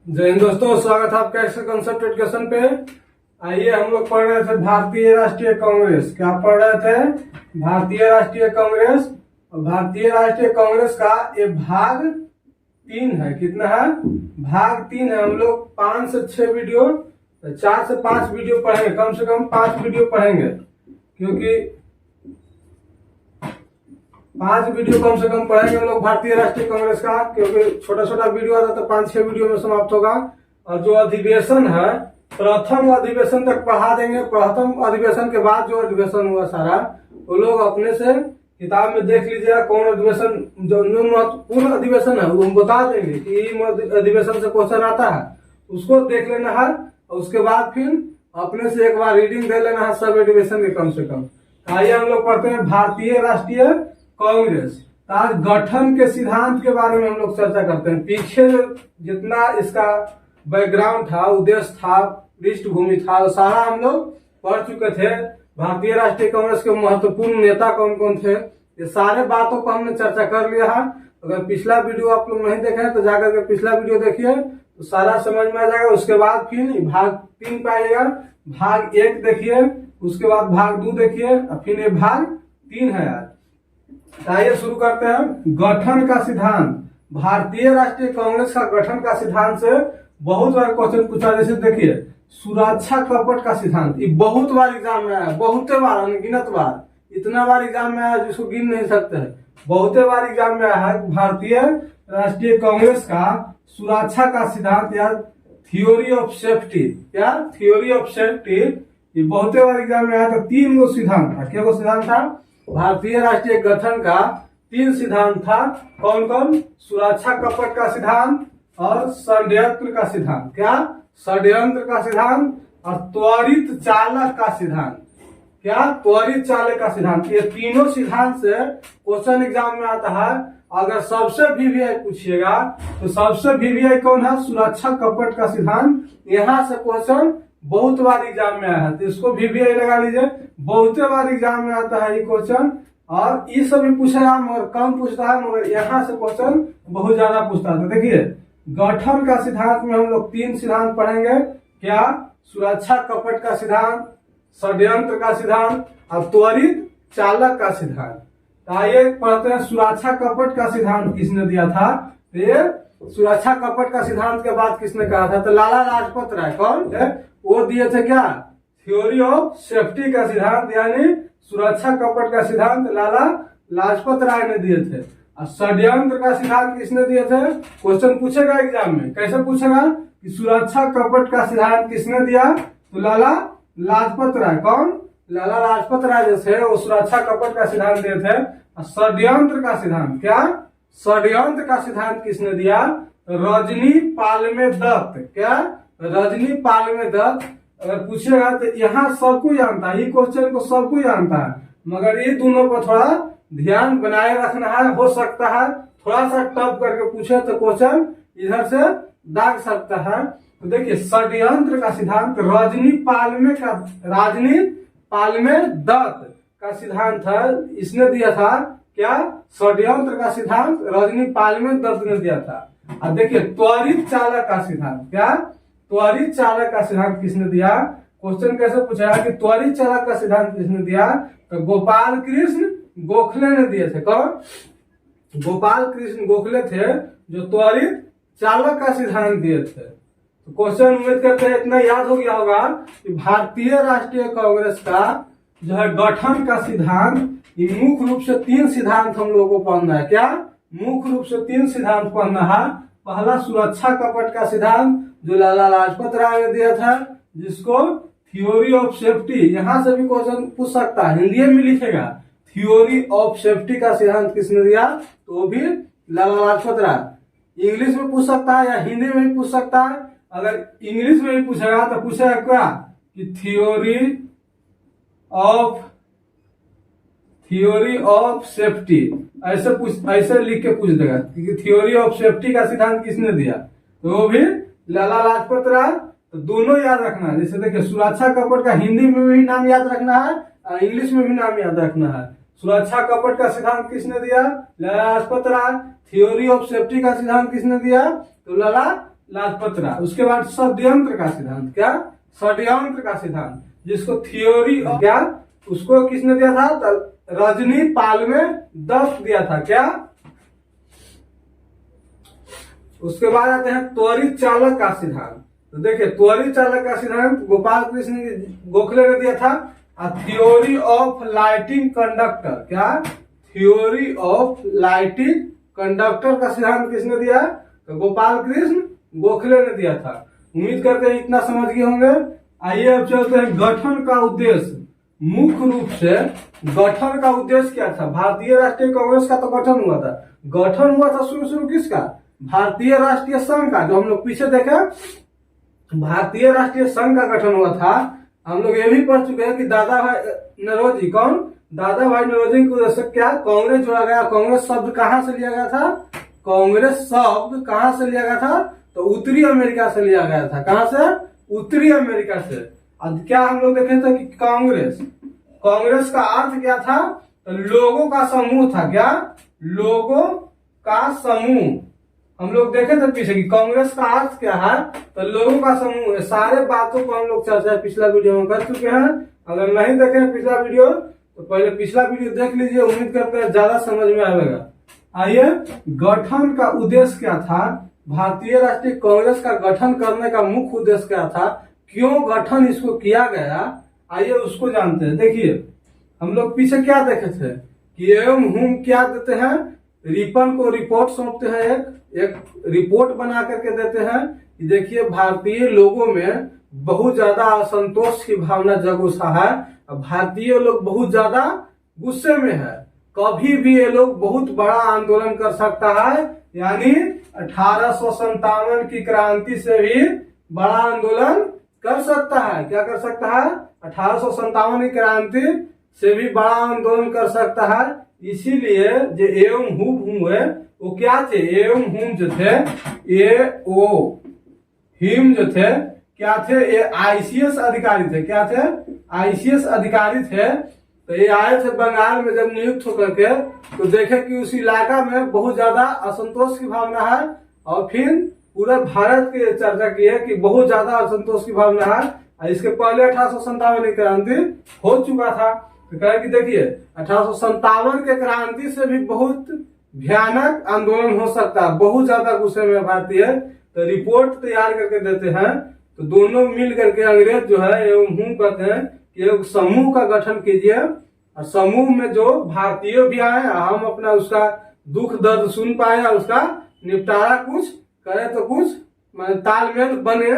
जय हिंद दोस्तों, स्वागत है आपका एक्सेल कंसेप्ट एजुकेशन पे। आइए हम लोग पढ़ रहे थे भारतीय राष्ट्रीय कांग्रेस। क्या पढ़ रहे थे? भारतीय राष्ट्रीय कांग्रेस। और भारतीय राष्ट्रीय कांग्रेस का ये भाग 3 है। कितना है? भाग 3 है। हम लोग 5 से 6 वीडियो, 4 से 5 वीडियो पढ़ेंगे, कम से कम 5 वीडियो पढ़ेंगे, क्योंकि 5 वीडियो कम से कम पढ़ेंगे हम लोग भारतीय राष्ट्रीय कांग्रेस का, क्योंकि छोटा छोटा वीडियो आता तो 5-6 वीडियो में समाप्त होगा। और जो अधिवेशन है, प्रथम अधिवेशन तक पढ़ा देंगे। प्रथम अधिवेशन के बाद जो अधिवेशन हुआ सारा, वो लोग अपने से किताब में देख लीजिएगा कौन अधिवेशन जो महत्वपूर्ण अधिवेशन है वो हम बता देंगे कि अधिवेशन से क्वेश्चन आता है, उसको देख लेना है। और उसके बाद फिर अपने से एक बार रीडिंग दे लेना है सब अधिवेशन के कम से कम। आइए हम लोग पढ़ते हैं भारतीय राष्ट्रीय कांग्रेस। आज गठन के सिद्धांत के बारे में हम लोग चर्चा करते हैं। पीछे जितना इसका बैकग्राउंड था, उद्देश्य था, पृष्ठभूमि था, सारा हम लोग पढ़ चुके थे। भारतीय राष्ट्रीय कांग्रेस के महत्वपूर्ण नेता कौन कौन थे, ये सारे बातों को हमने चर्चा कर लिया है। अगर पिछला वीडियो आप लोग नहीं देखे तो जाकर के पिछला वीडियो देखिए, तो सारा समझ में आ जाएगा। उसके बाद फिर भाग 3 पे आइएगा, भाग 1 देखिए, उसके बाद भाग 2 देखिए, और फिर ये भाग 3 है। आज आइए शुरू करते हैं। गठन का सिद्धांत। भारतीय राष्ट्रीय कांग्रेस का गठन का सिद्धांत से बहुत बार क्वेश्चन पूछा। जैसे देखिए, सुरक्षा कपट का सिद्धांत, ये बहुत बार एग्जाम में आया, बहुत बार, अनगिनत बार, इतना बार एग्जाम में आया जिसको गिन नहीं सकते हैं। बहुत बार एग्जाम में आया है भारतीय राष्ट्रीय कांग्रेस का सुरक्षा का सिद्धांत या थ्योरी ऑफ सेफ्टी, या थ्योरी ऑफ सेफ्टी, ये बहुत बार एग्जाम में आया था। 3 गो सिद्धांत था। क्या वो सिद्धांत था? भारतीय राष्ट्रीय गठन का 3 सिद्धांत था। कौन कौन? सुरक्षा कपट का सिद्धांत और षड्यंत्र का सिद्धांत। क्या? षड्यंत्र का सिद्धांत और त्वरित चालक का सिद्धांत। क्या? त्वरित चालक का सिद्धांत। ये तीनों सिद्धांत से क्वेश्चन एग्जाम में आता है। अगर सबसे वीवीआई पूछिएगा तो सबसे वीवीआई कौन है? सुरक्षा कपट का सिद्धांत। यहाँ से क्वेश्चन बहुत बार एग्जाम में आया है, तो इसको वीवीआई लगा लीजिए। बहुत बार एग्जाम में आता है ये क्वेश्चन, और ये सब भी पूछेगा मगर कम पूछता है, मगर यहाँ से क्वेश्चन बहुत ज्यादा पूछता है। तो देखिए, गठन का सिद्धांत में हम लोग 3 सिद्धांत पढ़ेंगे। क्या? सुरक्षा कपट का सिद्धांत, षड्यंत्र का सिद्धांत और त्वरित चालक का सिद्धांत। तो आइए पढ़ते हैं। सुरक्षा कपट का सिद्धांत किसने दिया था? ये सुरक्षा कपट का सिद्धांत के बाद किसने कहा था? तो लाला लाजपत राय। कौन है? वो दिए थे। क्या? थ्योरी ऑफ सेफ्टी का सिद्धांत, यानी सुरक्षा कपट का सिद्धांत लाला लाजपत राय ने दिए थे। और षड्यंत्र का सिद्धांत किसने दिए थे? क्वेश्चन पूछेगा एग्जाम में। कैसे पूछेगा कि सुरक्षा कपट का सिद्धांत किसने दिया? तो लाला लाजपत राय। कौन? लाला लाजपत राय जो थे वो सुरक्षा कपट का सिद्धांत दिए थे। और षड्यंत्र का सिद्धांत, क्या? षड्यंत्र का सिद्धांत किसने दिया? रजनी पालमे दत्त। क्या? रजनी पालमे दत्त। अगर पूछेगा तो यहाँ सबको जानता है, ये क्वेश्चन को सबको जानता है, मगर ये दोनों को थोड़ा ध्यान बनाए रखना है। हो सकता है थोड़ा सा टफ करके पूछे तो क्वेश्चन इधर से दाग सकता है। तो देखिए, षड्यंत्र का सिद्धांत राजनी पालमे दत्त का सिद्धांत है, इसने दिया था। क्या? षड्यंत्र का सिद्धांत रजनी पालमे दत्त ने दिया था। अब देखिए, त्वरित चालक का सिद्धांत। क्या? त्वरित चालक का सिद्धांत किसने दिया? क्वेश्चन कैसे पूछा कि त्वरित चालक का सिद्धांत किसने दिया? तो गोपाल कृष्ण गोखले ने दिए थे। कौन? गोपाल कृष्ण गोखले थे जो त्वरित चालक का सिद्धांत दिए थे। तो क्वेश्चन उम्मीद करते हैं इतना याद हो गया होगा कि भारतीय राष्ट्रीय कांग्रेस का जो है गठन का सिद्धांत, ये मुख्य रूप से 3 सिद्धांत हम लोगों को पढ़ना है। क्या? मुख्य रूप से 3 सिद्धांत पढ़ना है। पहला सुरक्षा कपट का सिद्धांत जो लाला लाजपत राय ने दिया था, जिसको थ्योरी ऑफ सेफ्टी, यहां से भी क्वेश्चन पूछ सकता है, हिंदी में लिखेगा। थ्योरी ऑफ सेफ्टी का सिद्धांत किसने दिया? तो वो भी लाला लाजपत राय। इंग्लिश में पूछ सकता है या हिंदी में भी पूछ सकता है। अगर इंग्लिश में भी पूछेगा तो पूछेगा क्या कि थ्योरी ऑफ सेफ्टी, ऐसे लिख के पूछ देगा कि थ्योरी ऑफ सेफ्टी का सिद्धांत किसने दिया? तो वो भी लाला लाजपत राय। तो दोनों याद रखना है। जैसे देखिए, सुरक्षा कपट का हिंदी में भी नाम याद रखना है और इंग्लिश में भी नाम याद रखना है। सुरक्षा कपट का सिद्धांत किसने दिया? Lala Lajpat Rai. Theory of safety का सिद्धांत किसने दिया? तो लाला लाजपत राय। उसके बाद षड्यंत्र का सिद्धांत, क्या षड्यंत्र का सिद्धांत, जिसको थियोरी क्या उसको किसने दिया था, रजनी पाल में 10 दिया था, क्या। उसके बाद आते हैं त्वरित चालक का सिद्धांत। तो देखिए त्वरित चालक का सिद्धांत गोपाल कृष्ण गोखले ने दिया था। थ्योरी ऑफ लाइटिंग कंडक्टर, क्या थ्योरी ऑफ लाइटिंग कंडक्टर का सिद्धांत किसने दिया, तो गोपाल कृष्ण गोखले ने दिया था। उम्मीद करते हैं इतना समझ गए होंगे। आइए अब चलते हैं गठन का उद्देश्य। मुख्य रूप से गठन का उद्देश्य क्या था, भारतीय राष्ट्रीय कांग्रेस का तो गठन हुआ था। गठन हुआ था शुरू किसका, भारतीय राष्ट्रीय संघ का। जो हम लोग पीछे देखे भारतीय राष्ट्रीय संघ का गठन हुआ था। हम लोग ये भी पढ़ चुके हैं कि दादा भाई नौरोजी, कौन, दादा भाई नौरोजी को क्या कांग्रेस जोड़ा गया। कांग्रेस शब्द कहाँ से लिया गया था, कांग्रेस शब्द कहाँ से लिया गया था, तो उत्तरी अमेरिका से लिया गया था। कहाँ से, उत्तरी अमेरिका से। अब क्या हम लोग देखे थे कि कांग्रेस का अर्थ क्या था, तो लोगों का समूह था, क्या लोगों का समूह। हम लोग देखे थे पीछे कि कांग्रेस का अर्थ क्या है, तो लोगों का समूह है। सारे बातों को हम लोग चर्चा पिछला वीडियो में कर चुके हैं। अगर नहीं देखे पिछला वीडियो तो पहले पिछला वीडियो देख लीजिए। उम्मीद करते हैं ज्यादा समझ में आएगा। आइए, गठन का उद्देश्य क्या था, भारतीय राष्ट्रीय कांग्रेस का गठन करने का मुख्य उद्देश्य क्या था, क्यों गठन इसको किया गया, आइए उसको जानते हैं। देखिए हम लोग पीछे क्या देखे थे कि एवं हम क्या देते हैं, रिपन को रिपोर्ट सौंपते हैं, एक रिपोर्ट बना करके देते हैं कि देखिए भारतीय लोगों में बहुत ज्यादा असंतोष की भावना जगोसा है। भारतीय लोग बहुत ज्यादा गुस्से में है। कभी भी ये लोग बहुत बड़ा आंदोलन कर सकता है, यानी 1857 की क्रांति से भी बड़ा आंदोलन कर सकता है। क्या कर सकता है, 1857 की क्रांति से भी बड़ा आंदोलन कर सकता है। इसीलिए जो एवं हुम हुए वो क्या थे, एवं हुम जो थे, ए ओ हिम जो थे क्या थे, ये आईसीएस अधिकारी थे। क्या थे, आईसीएस अधिकारी थे। तो ये आए थे बंगाल में जब नियुक्त होकर के, तो देखे कि उस इलाका में बहुत ज्यादा असंतोष की भावना है। और फिर पूरे भारत की चर्चा की है कि बहुत ज्यादा असंतोष की भावना है। इसके पहले 1857 की क्रांति हो चुका था। तो कहे कि देखिए 1857 के क्रांति से भी बहुत भयानक आंदोलन हो सकता है, बहुत ज्यादा गुस्से में भारतीय। तो रिपोर्ट तैयार करके देते हैं। तो दोनों मिल करके अंग्रेज जो है एवं हम कहते हैं कि एक समूह का गठन कीजिए, और समूह में जो भारतीय भी आए, हम अपना उसका दुख दर्द सुन पाए, उसका निपटारा कुछ करे, तो कुछ तालमेल बने।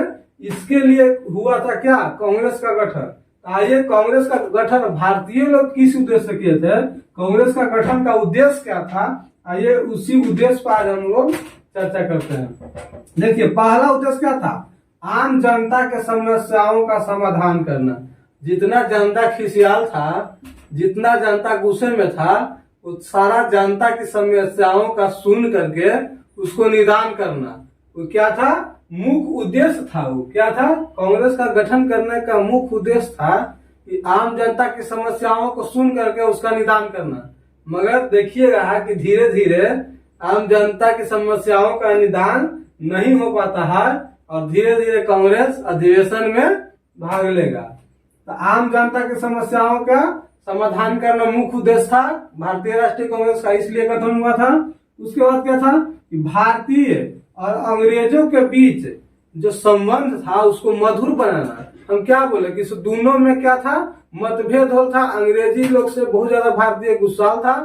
इसके लिए हुआ था क्या, कांग्रेस का गठन। आइए, कांग्रेस का गठन भारतीय लोग किस उद्देश्य से किए थे, कांग्रेस का गठन का उद्देश्य क्या था, आइए उसी उद्देश्य पर आज हम लोग चर्चा करते हैं। देखिए पहला उद्देश्य क्या था, आम जनता के समस्याओं का समाधान करना। जितना जनता खिसियाल था, जितना जनता गुस्से में था, उस सारा जनता की समस्याओं का सुन करके उसको निदान करना, वो क्या था, मुख्य उद्देश्य था। वो क्या था, कांग्रेस का गठन करने का मुख्य उद्देश्य था कि आम जनता की समस्याओं को सुन करके उसका निदान करना। मगर देखिएगा कि धीरे धीरे आम जनता की समस्याओं का निदान नहीं हो पाता है, और धीरे धीरे कांग्रेस अधिवेशन में भाग लेगा। तो आम जनता की समस्याओं का समाधान करना मुख्य उद्देश्य था भारतीय राष्ट्रीय कांग्रेस का, इसलिए गठन हुआ था। उसके बाद क्या था कि भारतीय और अंग्रेजों के बीच जो संबंध था उसको मधुर बनाना। हम क्या बोले कि दोनों में क्या था, मतभेद हो था। अंग्रेजी लोग से बहुत ज्यादा भारतीय गुस्साल था,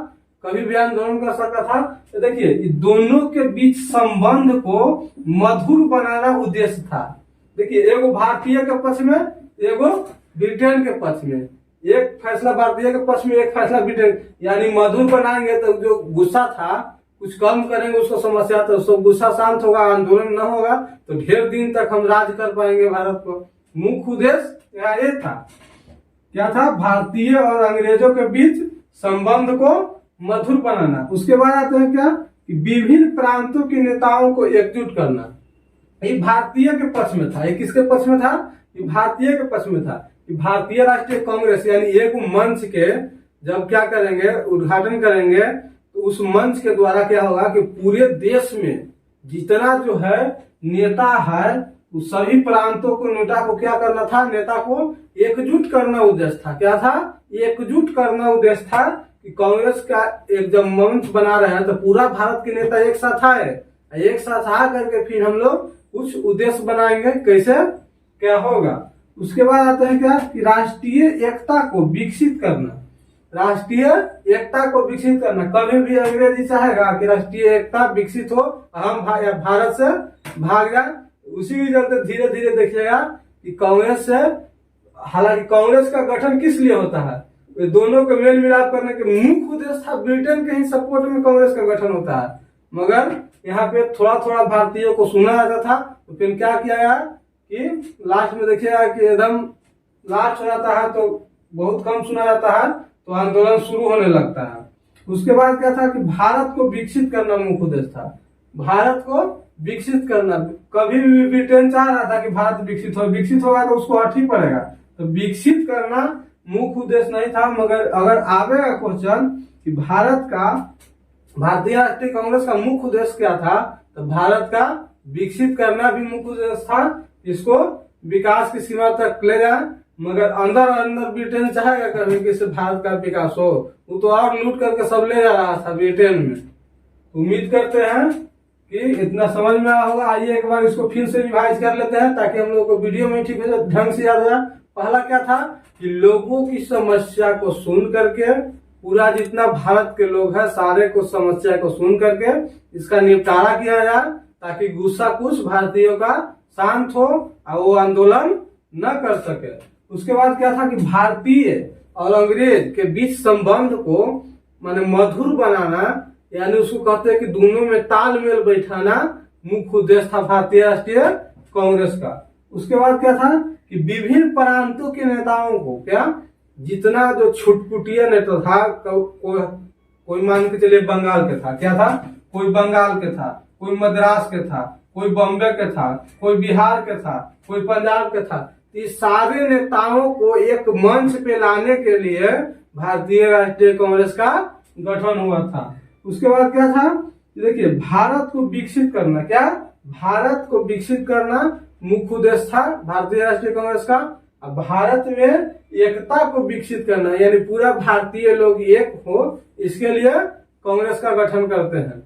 कभी भी आंदोलन कर सकता था। तो देखिए दोनों के बीच संबंध को मधुर बनाना उद्देश्य था। देखिए एगो भारतीय के पक्ष में, एगो ब्रिटेन के पक्ष में, एक फैसला भारतीय के पक्ष में, एक फैसला ब्रिटेन, यानी मधुर बनाएंगे तो जो गुस्सा था कुछ कम करेंगे उसको समस्या, तो सब गुस्सा शांत होगा, आंदोलन न होगा, तो ढेर दिन तक हम राज कर पाएंगे भारत को। मुख्य उद्देश्य यहाँ ये था, क्या था, भारतीय और अंग्रेजों के बीच संबंध को मधुर बनाना। उसके बाद आते हैं क्या कि विभिन्न प्रांतों के नेताओं को एकजुट करना। ये भारतीय के पक्ष में था। ये किसके पक्ष में था, ये भारतीय के पक्ष में था। कि भारतीय राष्ट्रीय कांग्रेस यानी एक मंच के जब क्या करेंगे, उद्घाटन करेंगे, तो उस मंच के द्वारा क्या होगा कि पूरे देश में जितना जो है नेता है उस सभी प्रांतों को नेता को क्या करना था, नेता को एकजुट करना उद्देश्य था। क्या था? एकजुट करना उद्देश्य था कि कांग्रेस का एक जब मंच बना रहे हैं तो पूरा भारत के नेता एक साथ आए, एक साथ आ करके फिर हम लोग कुछ उद्देश्य बनाएंगे, कैसे क्या होगा। उसके बाद आता है क्या कि राष्ट्रीय एकता को विकसित करना, राष्ट्रीय एकता को विकसित करना। कभी भी अंग्रेजी चाहेगा कि राष्ट्रीय एकता विकसित हो, हम भारत से भाग जाए, उसी के चलते धीरे धीरे देखिएगा कि कांग्रेस से, हालांकि कांग्रेस का गठन किस लिए होता है, ये दोनों को मेल मिलाप करने के मुख्य उद्देश्य था। ब्रिटेन के ही सपोर्ट में कांग्रेस का गठन होता है, मगर यहाँ पे थोड़ा थोड़ा भारतीयों को सुना जाता था। तो फिर क्या किया गया कि लास्ट में देखिएगा कि एकदम लास्ट हो जाता है तो बहुत कम सुना जाता है, तो आंदोलन शुरू होने लगता है। उसके बाद क्या था कि भारत को विकसित करना मुख्य उद्देश्य था, भारत को विकसित करना। कभी भी ब्रिटेन चाह रहा था कि भारत विकसित हो, विकसित होगा तो उसको हट ही पड़ेगा, तो विकसित करना मुख्य उद्देश्य नहीं था। मगर अगर आवेगा क्वेश्चन कि भारतीय राष्ट्रीय कांग्रेस का मुख्य उद्देश्य क्या था, तो भारत का विकसित करना भी मुख्य उद्देश्य था, इसको विकास की सीमा तक ले जाए। मगर अंदर अंदर ब्रिटेन चाहेगा कभी कि भारत का विकास हो, वो तो और लूट करके सब ले जा रहा था ब्रिटेन में। उम्मीद करते हैं कि इतना समझ में आया होगा। आइए एक बार इसको फिर से रिवाइज कर लेते हैं ताकि हम लोग को वीडियो में ठीक हो ढंग से याद हो जाए। पहला क्या था कि लोगों की समस्या को सुन करके, पूरा जितना भारत के लोग हैं सारे को समस्या को सुन करके इसका निपटारा किया जाए, ताकि गुस्सा कुछ भारतीयों का शांत हो और वो आंदोलन न कर सके। उसके बाद क्या था कि भारतीय और अंग्रेज के बीच संबंध को माने मधुर बनाना, यानी उसको कहते हैं कि दोनों में तालमेल बैठाना मुख्य उद्देश्य था भारतीय राष्ट्रीय कांग्रेस का। उसके बाद क्या था कि विभिन्न प्रांतों के नेताओं को, क्या जितना जो छुटपुटिया नेता था, कोई मान के चलिए बंगाल के था, क्या था, कोई बंगाल के था, कोई मद्रास के था, कोई बॉम्बे के था, कोई बिहार के था, कोई पंजाब के था, इस सारे नेताओं को एक मंच पे लाने के लिए भारतीय राष्ट्रीय कांग्रेस का गठन हुआ था। उसके बाद क्या था, देखिए भारत को विकसित करना, क्या भारत को विकसित करना मुख्य उद्देश्य था भारतीय राष्ट्रीय कांग्रेस का। अब भारत में एकता को विकसित करना, यानी पूरा भारतीय लोग एक हो, इसके लिए कांग्रेस का गठन करते हैं।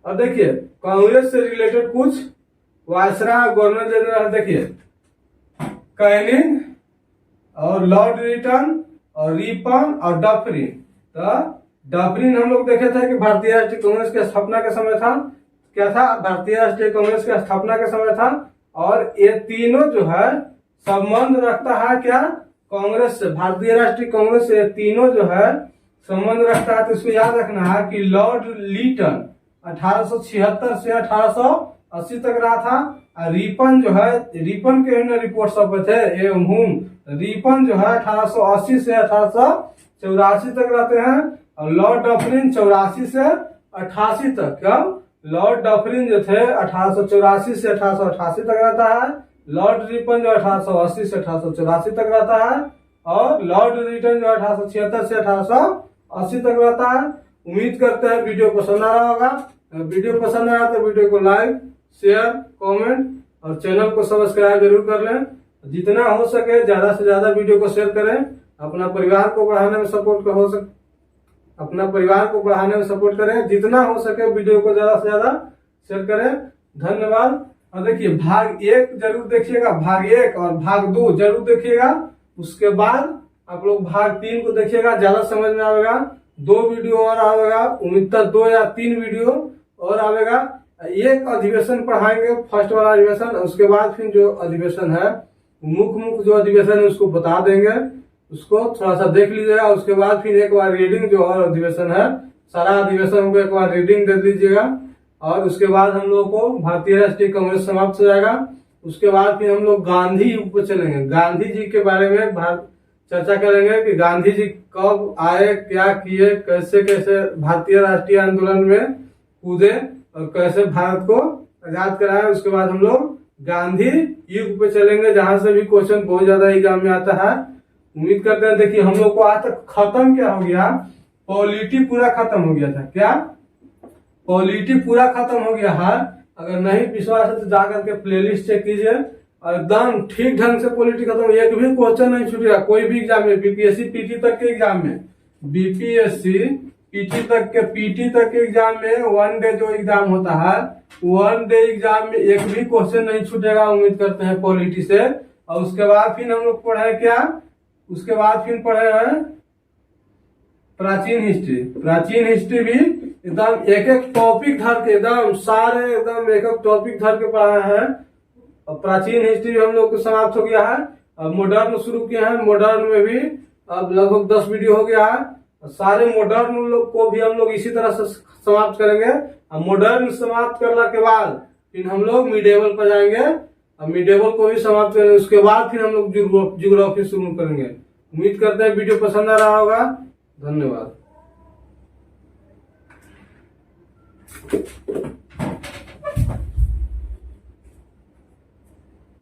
और देखिए कांग्रेस से रिलेटेड कुछ वायसराय, गवर्नर जनरल, देखिए कैनिंग और लॉर्ड रिटन और रिपन और डफरिन। तो डफरिन हम लोग देखे थे कि भारतीय राष्ट्रीय कांग्रेस की स्थापना के समय था, क्या था, भारतीय राष्ट्रीय कांग्रेस की स्थापना के समय था। और ये तीनों जो है संबंध रखता है क्या, कांग्रेस से, भारतीय राष्ट्रीय कांग्रेस से तीनों जो है संबंध रखता है। तो इसको याद रखना है कि लॉर्ड लिटन 1876 से 1880 तक रहा था। और रिपन जो है, रिपन के रिपोर्ट सब थे रिपन जो है 1880 से 1884 तक रहते हैं। और लॉर्ड डफरिन 84 से 88 तक, क्या लॉर्ड डफरिन जो थे 1884 से 1888 तक रहता है, लॉर्ड रिपन जो 1880 से 1884 तक रहता है, और लॉर्ड रिटन जो 1876 से 1880 तक रहता है। उम्मीद करते हैं वीडियो पसंद आ रहा होगा। वीडियो पसंद आया तो वीडियो को लाइक, शेयर, कमेंट और चैनल को सब्सक्राइब जरूर कर लें। जितना हो सके ज्यादा से ज्यादा वीडियो को शेयर करें, अपना परिवार को बढ़ाने में सपोर्ट करें। जितना हो सके वीडियो को ज्यादा से ज्यादा शेयर करें। धन्यवाद। और देखिए भाग 1 जरूर देखिएगा, भाग 1 और भाग 2 जरूर देखिएगा। उसके बाद आप लोग भाग 3 को देखिएगा, ज्यादा समझ में आएगा। 2 वीडियो और आएगा, उम्मीद 2 या 3 वीडियो और आएगा। एक अधिवेशन पढ़ाएंगे, फर्स्ट वाला अधिवेशन। उसके बाद फिर जो अधिवेशन है, मुख्य जो अधिवेशन है उसको बता देंगे, उसको थोड़ा सा देख लीजिएगा। उसके बाद फिर एक बार रीडिंग जो और अधिवेशन है, सारा अधिवेशन को एक बार रीडिंग दे लीजिएगा। और उसके बाद हम लोग को भारतीय राष्ट्रीय कांग्रेस समाप्त हो जाएगा। उसके बाद फिर हम लोग गांधी युग पे चलेंगे, गांधी जी के बारे में चर्चा करेंगे कि गांधी जी कब आए, क्या किए, कैसे कैसे भारतीय राष्ट्रीय आंदोलन में कूदे और कैसे भारत को आजाद कराए। उसके बाद हम लोग गांधी युग पे चलेंगे, जहां से भी क्वेश्चन बहुत ज्यादा एग्जाम में आता है। उम्मीद करते हैं। देखिए हम लोग को आज तक खत्म क्या हो गया, पॉलिटी पूरा खत्म हो गया था। क्या पॉलिटी पूरा खत्म हो गया है। अगर नहीं विश्वास है तो जाकर के प्लेलिस्ट चेक कीजिए और एकदम ठीक ढंग से पॉलिटी खत्म, एक भी क्वेश्चन नहीं छूटेगा कोई भी एग्जाम में, बीपीएससी पीटी तक के एग्जाम में, बीपीएससी पीटी तक के एग्जाम में वन डे जो एग्जाम होता है, वन डे एग्जाम में एक भी क्वेश्चन नहीं छूटेगा, उम्मीद करते हैं पॉलिटी से। और उसके बाद फिर हम लोग पढ़े क्या, उसके बाद फिर पढ़े हैं प्राचीन हिस्ट्री। प्राचीन हिस्ट्री भी एकदम एक एक टॉपिक धर के, एकदम सारे एकदम एक एक टॉपिक धर के पढ़ाए हैं। और प्राचीन हिस्ट्री हम लोग को समाप्त हो गया है। अब मॉडर्न शुरू किया है, मॉडर्न में भी अब लगभग 10 वीडियो हो गया है। सारे मॉडर्न लोग को भी हम लोग इसी तरह से समाप्त करेंगे। अब मॉडर्न समाप्त करने के बाद फिर हम लोग मिडेवल पर जाएंगे, अब मिडेवल को भी समाप्त करेंगे। उसके बाद फिर हम लोग ज्योग्राफी शुरू करेंगे। उम्मीद करते हैं वीडियो पसंद आ रहा होगा। धन्यवाद।